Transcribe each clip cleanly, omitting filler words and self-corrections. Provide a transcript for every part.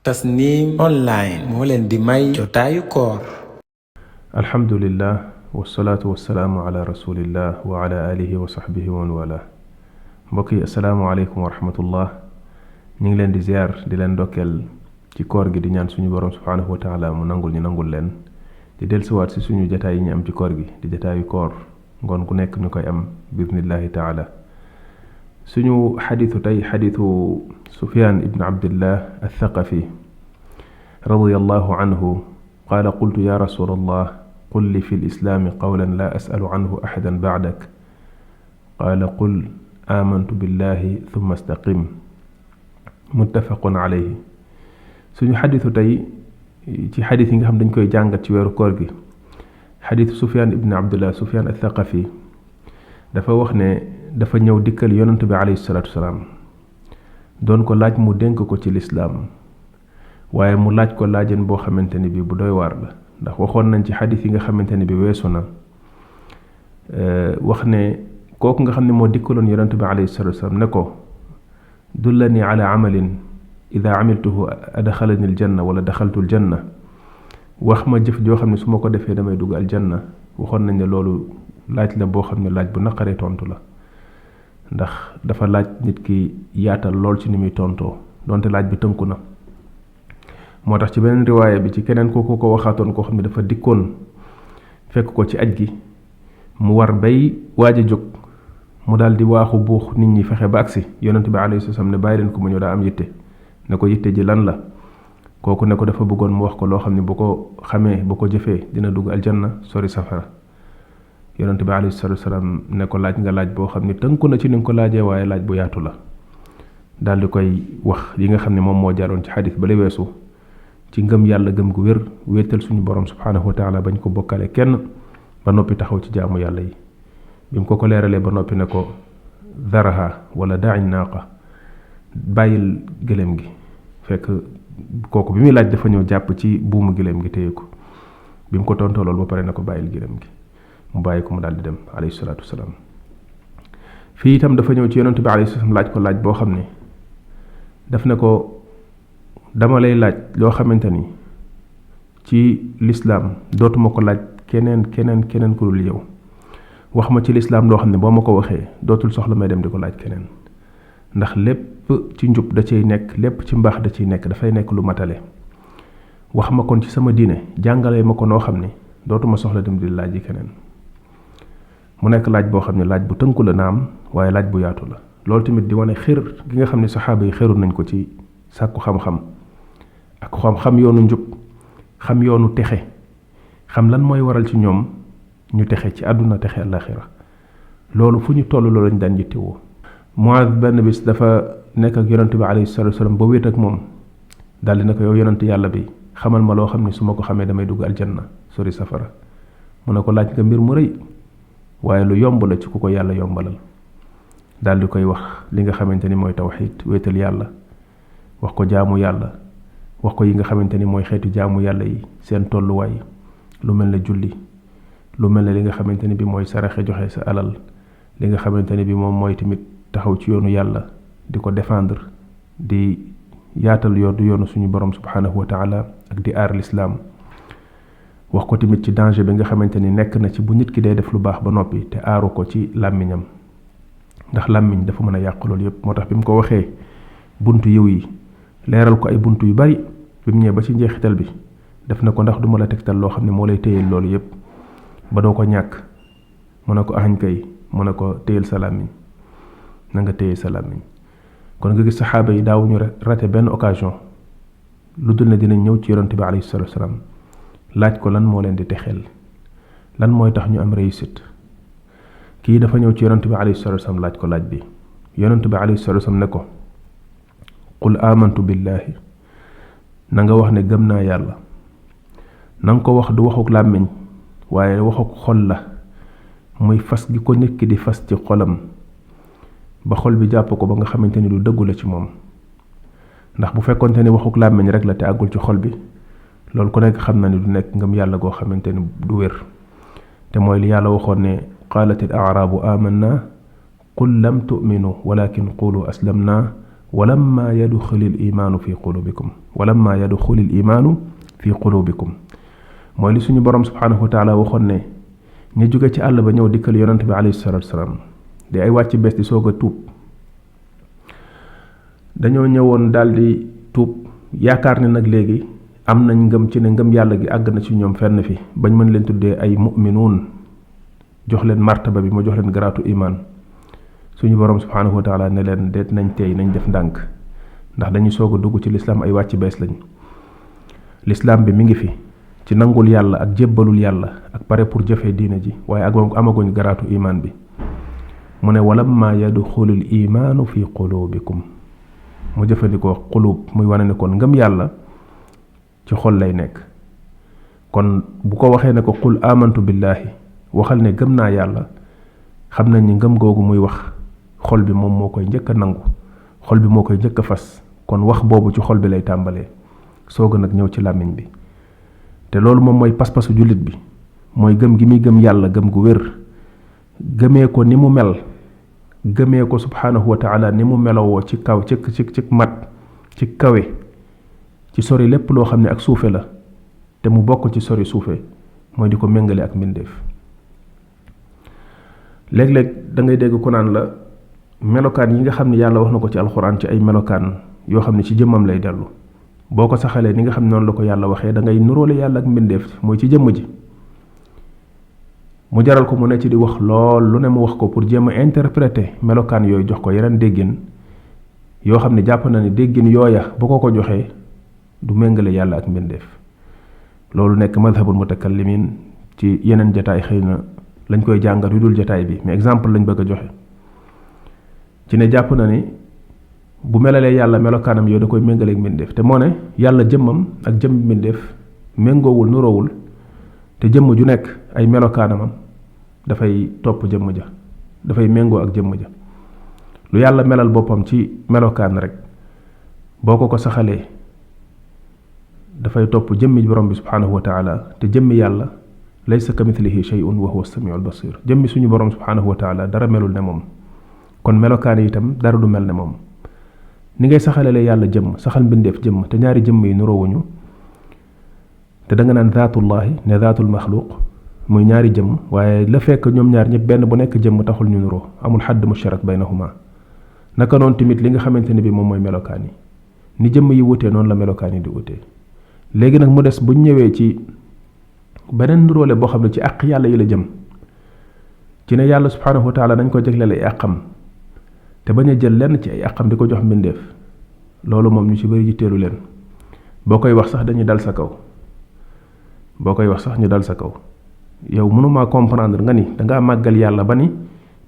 Tasnim online moo leen di may jotaayu koor. alhamdulillah wasalaatu wasalaamu ala rasulillah wa ala alihi wa sahbihi wa man wala. mbokk yi asalaamu aleykum wa rahmatullah. ñu ngi leen di ziar di leen ndokkeel ci koor gi di ñaan suñu borom subhanahu wa taala mu nangul ñu nangul leen di dellusiwaat si suñu jotaay yi ñu am ci koor gi di jotaayu koor ngoon ku nekk ñu koy am bismillahi taala. suñu xadiisu tey xadiisu Sufyaan ibn Abdillah al-Thaqafi radiyallahu anhu qaala qultu ya rasulallah qul li fi l-islaami qawlan laa as'alu anhu ahadan ba'dak qaala qul aamantu billahi thumma istaqim muttafaqun alayhi. suñu xadiisu tey ci xadiis yi nga xam dañ koy jàngat ci weeru koor gi xadiisu Sufyaan ibn Abdillah Sufyaan al-Thaqafi dafa wax ne dafa ñëw dikkal yonent bi alayhi salaatu wasalaam doon ko laaj mu dénk ko ci lislaam waaye mu laaj ko laajeen boo xamante ni bi bu doy waar la ndax waxoon nañ ci xadis yi nga xamante ni bi weesu na wax ne kooku nga xam ne moo dikkaloon yonent bi alayhi salaatu wasalaam ne ko dullani ala amalin ida amiltuhu adxalani aljanna wala daxaltu aljanna wax ma jëf joo xam ne su ma ko defee damay dugg aljanna. waxoon nañ ne loolu laaj la boo xam ne laaj bu naqaree tontu la ndax dafa laaj nit ki yaatal lool ci ni muy tontoo donte laaj bi tënku na. moo tax ci beneen riwaaya bi ci keneen ko waxaatoon koo xam ne dafa dikkoon fekk ko ci aj gi mu war bay waaj a jóg mu daal di waaxu buux nit ñi fexe ba agsi yonent bi alayhi salaam ne bàyyi leen ko mu ñëw daa am yitte ne ko yitte ji lan la. kooku ne ko dafa bëggoon mu wax ko loo xam ne bu ko xamee bu ko jëfee dina dugg aljanna sori safara. yonent bi alayhi salaam ne ko laaj nga laaj boo xam ne tënku na ci ni nga ko laajee waaye laaj bu yaatu la. daal di koy wax yi nga xam ne moom moo jaaroon ci xadis ba la weesu ci ngëm yàlla gëm gu wér wéetal suñu borom subhanahu wa taala bañ ko bokkale kenn ba noppi taxaw ci jaamu yàlla yi. bi mu ko leeralee ba noppi ne ko daraha wala da'i naaqa bàyyil gëléem gi. fekk kooku bi muy laaj dafa ñëw jàpp ci buumu gëléem gi téye ko bi mu ko tontoo loolu ba pare na ko bàyyil gëléem gi mu bàyyi ko mu daal di dem alayhi salaatu wasalaam. fii itam dafa ñëw ci yonent bi alayhi salaam laaj ko laaj boo xam ne daf ne ko dama lay laaj loo xamante ni ci lislaam dootuma ko laaj keneen ku dul yow. wax ma ci lislaam loo xam ne boo ma ko waxee dootul soxla may dem di ko laaj keneen ndax lépp ci njub da ciy nekk lépp ci mbaax da ciy nekk dafay nekk lu matale. wax ma kon ci sama diine jàngale ma ko noo xam ne dootuma soxla dem di laaj yi keneen. mu nekk laaj boo xam ne laaj bu tënku la naam waaye laaj bu yaatu la. loolu tamit di wane xir gi nga xam ne saxaaba yi xirul nañ ko ci sàkku xam-xam ak xam yoonu njub xam yoonu texe xam lan mooy waral ci ñoom ñu texe ci àdduna texe àllaxira. loolu fu ñu toll loolu lañ daan yittewoo. Muaaz benn bis dafa nekk ak yonent bi alayhi salaatu wasalaam ba wéet ak moom daal di ne ko yow yonent yàlla bi xamal ma loo xam ne su ma ko xamee damay dugg aljanna sori safara. mu ne ko laaj nga mbir mu rëy waaye lu yomb la ci ku ko yàlla yombalal. daal di koy wax li nga xamante ni mooy tawxiid wéetal yàlla wax ko jaamu yàlla wax ko yi nga xamante ni mooy xeetu jaamu yàlla yi seen tolluwaay lu mel ne julli lu mel ne li nga xamante ni bi mooy saraxe joxe sa alal li nga xamante ni bi moom mooy tamit taxaw ci yoonu yàlla di ko défendre di yaatal yoonu suñu borom subhanahu wa taala ak di aar lislaam. wax ko tamit ci danger bi nga xamante ni nekk na ci bu nit ki day def lu baax ba noppi te aaru ko ci làmmiñam ndax làmmiñ dafa mën a yàq loolu yépp. moo tax bi mu ko waxee buntu yiw yi leeral ko ay buntu yu bari bi mu ñëwee ba ci njeexital bi def na ko ndax du ma la tegtal loo xam ne moo lay téyel loolu yépp ba doo ko ñàkk. mu ne ko ahañ kay mu ne ko téyel sa làmmiñ na nga téye sa làmmiñ. kon nga gis saxaaba yi daawuñu rate benn occasion lu dul ne dinañ ñëw ci yonent bi alayhi salaatu wasalaam laaj ko lan moo leen di texeel lan mooy tax ñu am réussite. kii dafa ñëw ci yonent bi alayhi salaatu wasalaam laaj ko laaj bi yonent bi alayhi salaatu wasalaam ne ko qul amantu billahi na nga wax ne gëm naa yàlla. na nga ko wax du waxuk làmmiñ waaye waxuk xol la muy fas gi ko nit ki di fas ci xolam ba xol bi jàpp ko ba nga xamante ni lu dëggu la ci moom. ndax bu fekkonte ni waxuk làmmiñ rek la te àggul ci xol bi loolu ku nekk xam na ni du nekk ngëm yàlla goo xamante ni du wér. te mooy li yàlla waxoon ne qaalat al a'raabu amanna qul lam tu'minu walakin qulu aslamna walamma yadxulil imaanu fi qulubikum walamma yadxulil imaanu fi qulubikum mooy li suñu borom subhanahu wa taala waxoon ne ñu jóge ci àll ba ñëw dikkal yonent bi alayhi salatu wasalaam di ay wàcc bees di soog a tuub dañoo ñëwoon daldi tuub yaakaar ne nag léegi am nañ ngëm ci ne ngëm yàlla gi àgg na ci ñoom fenn fi bañ mën leen tuddee ay mu'minuun jox leen martaba bi mu jox leen garaatu iman suñu borom subhanahu wa taala ne leen deet nañ tey nañ def ndànk ndax dañuy soog a dugg ci lislaam ay wàcc bees lañ lislaam bi mi ngi fi ci nangul yàlla ak jébbalul yàlla ak pare pour jëfee diine ji waaye ak amaguñ garaatu iman bi mu ne walamma yadxulul imaanu fi qulubikum mu jëfandikoo qulub muy wane ne kon ngëm yàlla ci xol lay nekk kon bu ko waxee ne ko qul amantu billahi waxal ne gëm naa yàlla xam nañ ni ngëm googu muy wax xol bi moom moo koy njëkk a nangu xol bi moo koy njëkk a fas kon wax boobu ci xol bi lay tàmbalee soog nag ñëw ci làmmiñ bi te loolu moom mooy pas-pasu jullit bi mooy gëm gi muy gëm yàlla gëm gu wér gëmee ko ni mu mel gëmee ko subhanahu wa taala ni mu melowoo ci kaw ci mat ci kawe ci sori lépp loo xam ne ak suufe la te mu bokk ci sori suufe mooy di ko méngale ak mbindeef léeg-léeg da ngay dégg ku naan la melokaan yi nga xam ne yàlla wax na ko ci alxuraan ci ay melokaan yoo xam ne ci jëmmam lay dellu boo ko saxalee ni nga xam ne noonu la ko yàlla waxee da ngay nuróole yàlla ak mbindeef mooy ci jëmm ji mu jaral ko mu ne ci di wax lool lu ne mu wax ko pour jéem a interpréter melokaan yooyu jox ko yeneen déggin yoo xam ne jàpp na ne déggin yooya bu ko joxee du méngale yàlla ak mbindeef loolu nekk madhabul mutakallimin ci yeneen jataay xëy na lañ koy jàngat yu dul jataay bi mais exemple lañ bëgg a joxe ci ne jàpp na ni bu melalee yàlla melokaanam yooyu da koy méngale ak mbindeef te moo ne yàlla jëmmam ak jëmm mbindeef méngoowul nuroowul te jëmm ju nekk ay melokaanamam dafay topp jëmm ja dafay méngoo ak jëmm ja lu yàlla melal boppam ci melokaan rek boo ko saxalee dafay topp jëmmi borom bi subhanahu wa taala te jëmmi yàlla laysa kamithlihi shay'un wa huwa as-sami'ul basir jëmmi suñu borom subhanahu wa taala dara melul ne moom kon melokaan itam dara du mel ne moom ni ngay saxalale yàlla jëmm saxal mbindeef jëmm te ñaari jëmm yi nuroowuñu te da nga naan zaatullahi ne zaatul maxluuq muy ñaari jëmm waaye la fekk ñoom ñaar ñëpp benn bu nekk jëmm taxul ñu nuroo amul xadd mushtarak baynahuma naka noonu tamit li nga xamante ne bi moom mooy melokaan yi ni jëmm yi wutee noonu la melokaan yi di wutee léegi nag mu des buñ ñëwee ci beneen nuróole boo xam ne ci àq yàlla yi la jëm ci ne yàlla subhanahu wa taala dañ ko jagleel ay àqam te bañ a jël lenn ci ay àqam di ko jox mbindeef loolu moom ñu ci bëri jitteelu leen boo koy wax sax dañuy dal sa kaw boo koy wax sax ñu dal sa kaw yow mënumaa comprendre nga ni dangaa màggal yàlla ba ni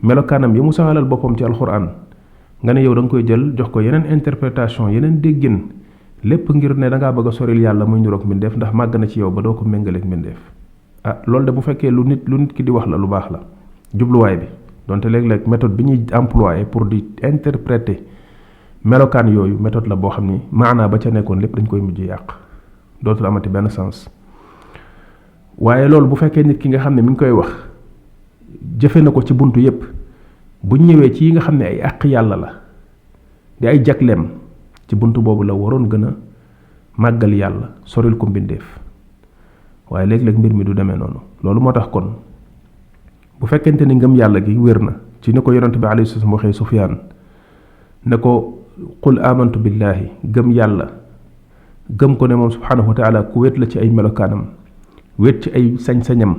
melokaanam yi mu saxalal boppam ci alxuraan nga ne yow da nga koy jël jox ko yeneen interprétation yeneen déggin lépp ngir ne dangaa bëgg a soril yàlla muy niroog mbindeef ndax màgg na ci yow ba doo ko méngaleeg mbindeef loolu de bu fekkee lu nit ki di wax la lu baax la jubluwaay bi donte léeg-léeg méthode bi ñuy employé pour di interpréter melokaan yooyu méthode la boo xam ni maanaa ba ca nekkoon lépp dañ koy mujj yàq dootul amati benn sens waaye loolu bu fekkee nit ki nga xam ne mi ngi koy wax jëfe na ko ci buntu yépp buñ ñëwee ci yi nga xam ne ay àq yàlla la di ay jagleem ci buntu boobu la waroon gën a màggal yàlla soril ko mbindeef waaye léeg-léeg mbir mi du demee noonu loolu moo tax kon bu fekkente ni ngëm yàlla gi wér na ci ni ko yonent bi alayhi salaam waxee Sufyaan ne ko qul amantu billahi gëm yàlla gëm ko ne moom subhanahu wa taala ku wét la ci ay melokaanam wét ci ay sañ-sañam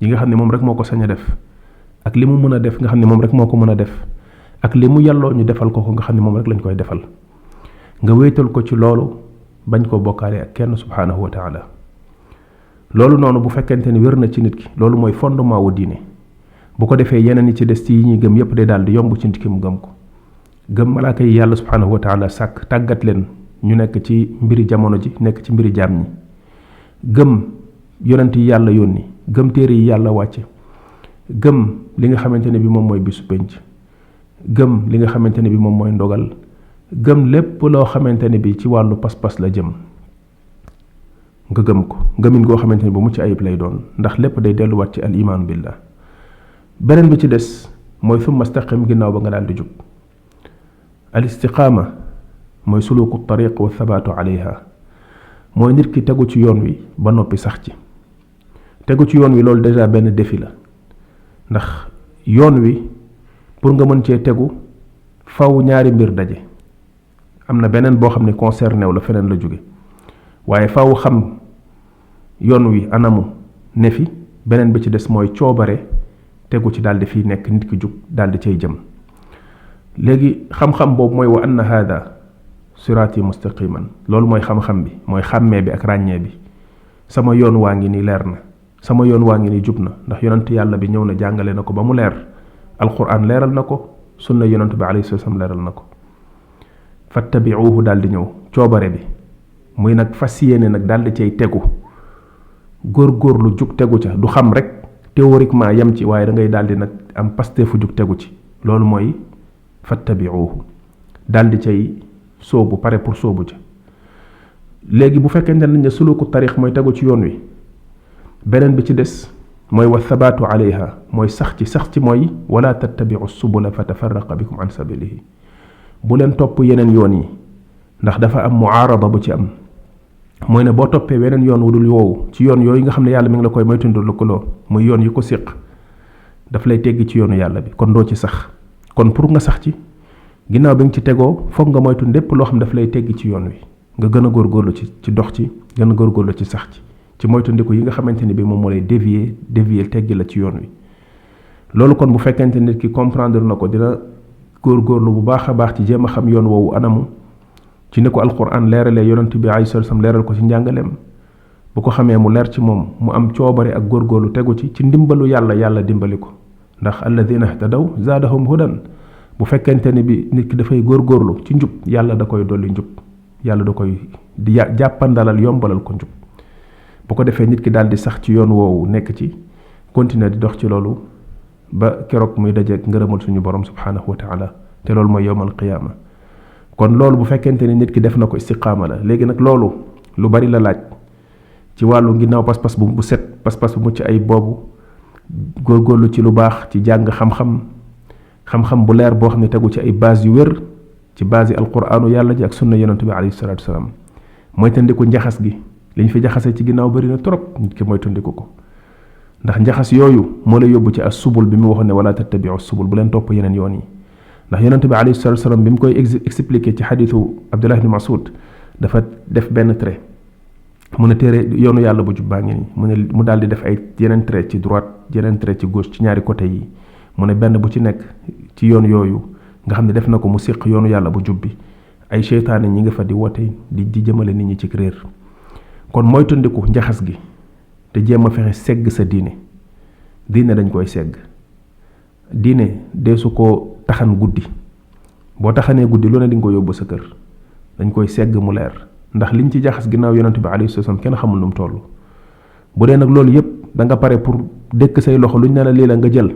yi nga xam ne moom rek moo ko sañ a def ak li mu mën a def nga xam ne moom rek moo ko mën a def ak li mu yàlloo ñu defal ko nga xam ne moom rek lañ koy defal nga wéetal ko ci loolu bañ ko bokkaale ak kenn subhanahu wa taala loolu noonu bu fekkente ni wér na ci nit ki loolu mooy fondement wu diine bu ko defee yeneen yi ci des ci yi ñuy gëm yépp day daal di yomb ci nit ki mu gëm ko gëm malaaka yi yàlla subhanahu wa taala sàkk tàggat leen ñu nekk ci mbiri jamono ji nekk ci mbiri jaam ñi gëm yonent yi yàlla yónni gëm téere yi yàlla wàcce gëm li nga xamante ne bi moom mooy bisu penc gëm li nga xamante ne bi moom mooy ndogal gëm lépp loo xamante ne bi ci wàllu pas-pas la jëm nga gëm ko ngëmin goo xamante ne bu mucc ayib lay doon ndax lépp day delluwaat ci al iman billah beneen bi ci des mooy thumma staqim ginnaaw ba nga daal di jub al istiqaama mooy suluku tariq wa thabaatu alayha mooy nit ki tegu ci yoon wi ba noppi sax ci tegu ci yoon wi loolu déjà benn défi la ndax yoon wi pour nga mën cee tegu faw ñaari mbir daje am na beneen boo xam ne concerné wu la feneen la jóge waaye faw xam yoon wi anamu ne fi beneen bi ci des mooy coobare tegu ci daldi fii nekk nit ki jug daldi cay jëm léegi xam-xam boobu mooy wa anna hada siraati mustaqiman loolu mooy xam-xam bi mooy xàmmee bi ak ràññee bi sama yoon waa ngi ni leer na sama yoon waa ngi ni jub na ndax yonent yàlla bi ñëw na jàngale na ko ba mu leer alquran leeral na ko sunna yonent bi alayhi salaam leeral na ko fattabi'uhu daldi ñëw coobare bi muy nag fas yéene nag daldi cay tegu góorgóorlu jug tegu ca du xam rek théoriquement yam ci waaye da ngay daldi nag am pasteefu jug tegu ci loolu mooy fattabi'uhu daldi cay soobu pare pour soobu ca léegi bu fekkente nañ ne suluku tariq mooy tegu ci yoon wi beneen bi ci des mooy wa thabaatu alayha mooy sax ci mooy wala tattabi'u subula fatafarraqa bikum an sabilihi bu leen topp yeneen yoon yi ndax dafa am muaarada bu ci am mooy ne boo toppee weneen yoon wu dul woowu ci yoon yooyu nga xam ne yàlla mi ngi la koy moytundu lëkkaloo muy yoon yi ko séq daf lay teggi ci yoonu yàlla bi kon doo ci sax kon pour nga sax ci ginnaaw bi nga ci tegoo foog nga moytu lépp loo xam daf lay teggi ci yoon wi nga gën a góorgóorlu ci dox ci gën a góorgóorlu ci sax ci moytundiku yi nga xamante ni bi moom moo lay dévier teggi la ci yoon wi loolu kon bu fekkente nit ki comprendre na ko dina góorgóorlu bu baax a baax ci jéem a xam yoon woowu anamu ci ne ko alquran leeralee yonent bi alayhi salaam leeral ko ci njàngaleem bu ko xamee mu leer ci moom mu am coobare ak góorgóorlu tegu ci ndimbalu yàlla dimbali ko ndax alladina ihtadaw zaadahum hudan bu fekkente ni bi nit ki dafay góorgóorlu ci njub yàlla da koy dolli njub yàlla da koy jàppandalal yombalal ko njub bu ko defee nit ki daal di sax ci yoon woowu nekk ci continuer di dox ci loolu ba keroog muy dajeeg ngërëmal suñu borom subhanahu wa taala te loolu mooy yowmal qiyaama kon loolu bu fekkente ni nit ki def na ko istiqaama la léegi nag loolu lu bari la laaj ci wàllu ginnaaw pas-pas bu set pas-pas bu mucc ay boobu góorgóorlu ci lu baax ci jàng xam-xam bu leer boo xam ne tegu ci ay base yu wér ci base yi alquraanu yàlla ji ak sunna yonent bi alayhi salaatu wasalaam mooy tandiku njaxas gi liñ fi jaxase ci ginnaaw bari na trop nit ki mooy tandiku ko ndax njaxas yooyu moo lay yóbbu ci as subul bi mu waxoon ne wala tattabi'u subul bu leen topp yeneen yoon yi ndax yonent bi alayhi salaatu wasalaam bi mu koy expliquer ci xadiisu Abdullah ibn Mas'ud dafa def benn trait mu ne téere yoonu yàlla bu jub baa ngi nii mu daal di def ay yeneen trait ci droite yeneen trait ci gauche ci ñaari côté yi mu ne benn bu ci nekk ci yoon yooyu nga xam ne def na ko mu siq yoonu yàlla bu jub bi ay seytaane ñi nga fa di wote di jëmale nit ñi ci réer kon mooy tundiku njaxas gi te jéem a fexe segg sa diine dañ koy segg diine deesu ko taxan guddi boo taxanee guddi lu ne di nga ko yóbbu sa kër dañ koy segg mu leer ndax liñ ci jaxas ginnaaw yonent bi alayhi salaam kenn xamul nu mu toll bu dee nag loolu yépp da nga pare pour dëkk say loxo luñ ne la lii la nga jël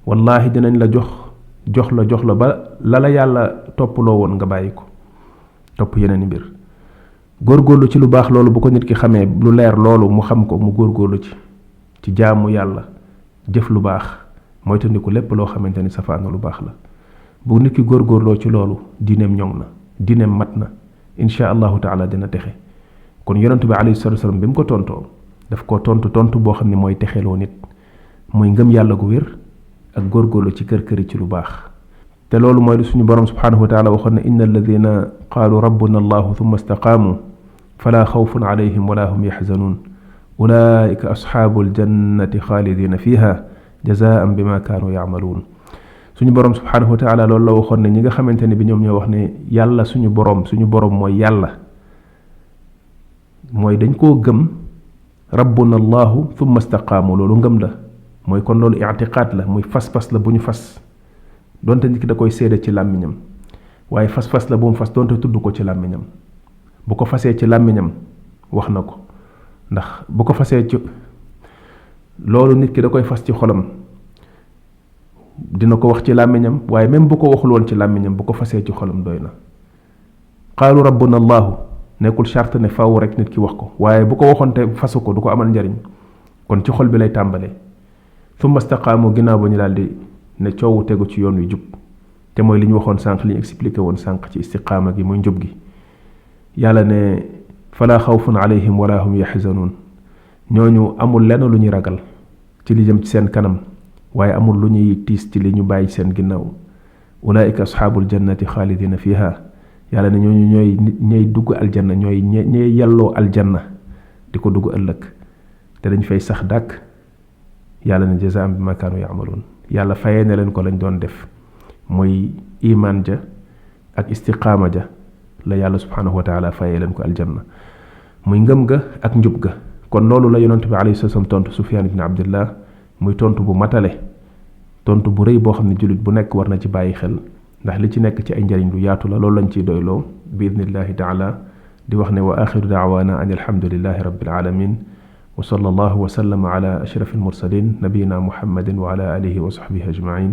wallahi dinañ la jox la ba la yàlla toppaloo woon nga bàyyi ko topp yeneen mbir góorgóorlu ci lu baax loolu bu ko nit ki xamee lu leer loolu mu xam ko mu góorgóorlu ci jaamu yàlla jëf lu baax mooy tandiku lépp loo xamante ni safaana lu baax la bu nit ki góorgóorloo ci loolu diineem ñoŋ na diineem mat na insha allahu taala dina texe kon yonent bi alayhi salatu wasallam bi mu ko tontoo daf ko tontu boo xam ne mooy texeloo nit muy ngëm yàlla gu wér ak góorgóorlu ci kër ci lu baax te loolu mooy suñu borom subhanahu wa taala waxoon ne inna alladina qaalu rabbuna allahu thumma istaqaamu fala xawfun alayhim wala hum yaxzanun ulaika asxaabul jannati xaalidina fiha jazaan bima kaanu yacmaluun suñu borom subhanahu wa taala loolu la waxoon ne ñi nga xamante ne bi ñoom ñoo wax ne yàlla suñu borom mooy yàlla mooy dañ koo gëm rabbuna allahu thumma istaqaamu loolu ngëm la mooy kon loolu i'tiqaad la muy fas-fas la bu ñu fas donte nit ki da koy seede ci làmmiñam waaye fas-fas la bu mu fas donte tudd ko ci làmmiñam bu ko fasee ci làmmiñam wax na ko ndax bu ko fasee ci loolu nit ki da koy fas ci xolam dina ko wax ci làmmiñam waaye même bu ko waxul woon ci làmmiñam bu ko fasee ci xolam doy na qaalu rabbuna allahu nekkul charte ne faaw rek nit ki wax ko waaye bu ko waxoon te fasu ko du ko amal njariñ kon ci xol bi lay tàmbalee thumma istaqaamu ginnaaw ba ñu daal di ne coowu tegu ci yoon wi jub te mooy li ñu waxoon sànq li ñu expliqué woon sànq ci istiqaama gi muy njub gi yàlla ne fala xawfun alayhim wala hum yaxzanuun ñooñu amul lenn lu ñuy ragal ci li jëm ci seen kanam waaye amul lu ñuy tiis ci li ñu bàyyi seen ginnaaw ulaika asxaabul jannati xaalidina fiha yàlla ne ñooñu ñooy dugg aljanna ñooy yelloo aljanna di ko dugg ëllëg te dañ fay sax dàkk yàlla ne jazaam bi ma kaanu yaamaluun yàlla fayee ne leen ko lañ doon def mooy iman ja ak istiqaama ja la yàlla subhanahu wa taala fayee leen ko aljanna muy ngëm ga ak njub ga kon loolu la yonent bi alayhi salaam tontu Sufyaan ibn Abdillah muy tontu bu matale tontu bu rëy boo xam ne julit bu nekk war na ci bàyyi xel ndax li ci nekk ci ay njariñ lu yaatu la loolu lañ ciy doyloo bi idnillahi taala di wax ne wa axiru daawaana an alhamdulillahi rabbil alamin wa sallallahu wa sallama ala ashrafil mursalin nabiyina muhammadin wa ala alihi wa sahbihi ajmain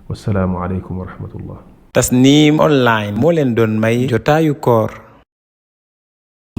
wassalaamu aleykum wa rahmatullah. Tasnim online moo leen doon may jotaayu koor.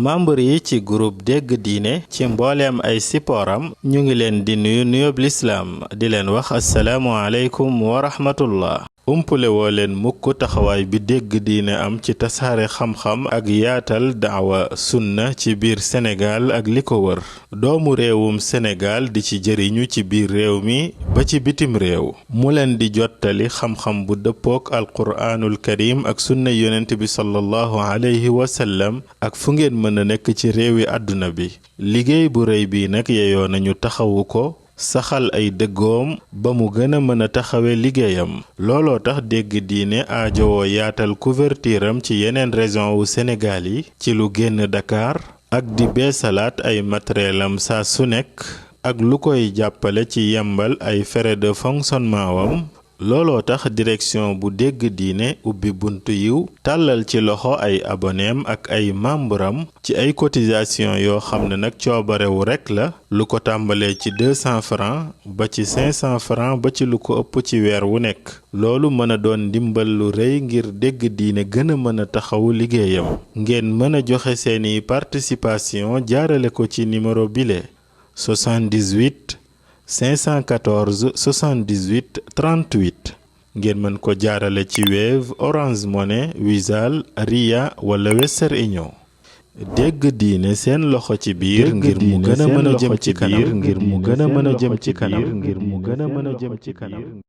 membre yi ci groupe dégg diine ci mbooleem ay sipooram ñu ngi leen di nuyu nuyoob lislaam di leen wax assalaamu aleykum wa rahmatullah. umpule woo leen mukk taxawaay bi dégg diine am ci tasaare xam-xam ak yaatal daawa sunna ci biir Sénégal ak li ko wër doomu réewum Sénégal di ci jëriñu ci biir réew mi ba ci bitim réew mu leen di jottali xam-xam bu dëppook alquraanul karim ak sunna yonent bi sallallahu alayhi wa sallam ak fu ngeen mën a nekk ci réewi àdduna bi liggéey bu rëy bi nag yeyoo nañu taxawu ko saxal ay dëggoom ba mu gën a mën a taxawe liggéeyam looloo tax dégg diine aajowoo yaatal couverture am ci yeneen région wu Sénégal yi ci lu génn Dakar ak di beesalaat ay matériel am saa su nekk ak lu koy jàppale ci yembal ay frais de fonctionnement wam looloo tax direction bu dégg diine ubbi buntu yiw tàllal ci loxo ay aboneem ak ay membram ci ay cotisation yoo xam ne nag coobarewu rekk la lu ko tàmbalee ci 200 francs ba ci 500 francs ba ci lu ko ëpp ci weer wu nekk loolu mën a doon ndimbal lu rëy ngir dégg diine gën a mën a taxawu liggéeyam ngeen mën a joxe seeni participation jaarale ko ci numéro bile 78 514 78 38 ngeen mën ko jaarale ci Wave Orange Money Wizall Ria wala Western Union dégg diine seen loxo ci biir ngir mu gën a mën a jëm ci kanam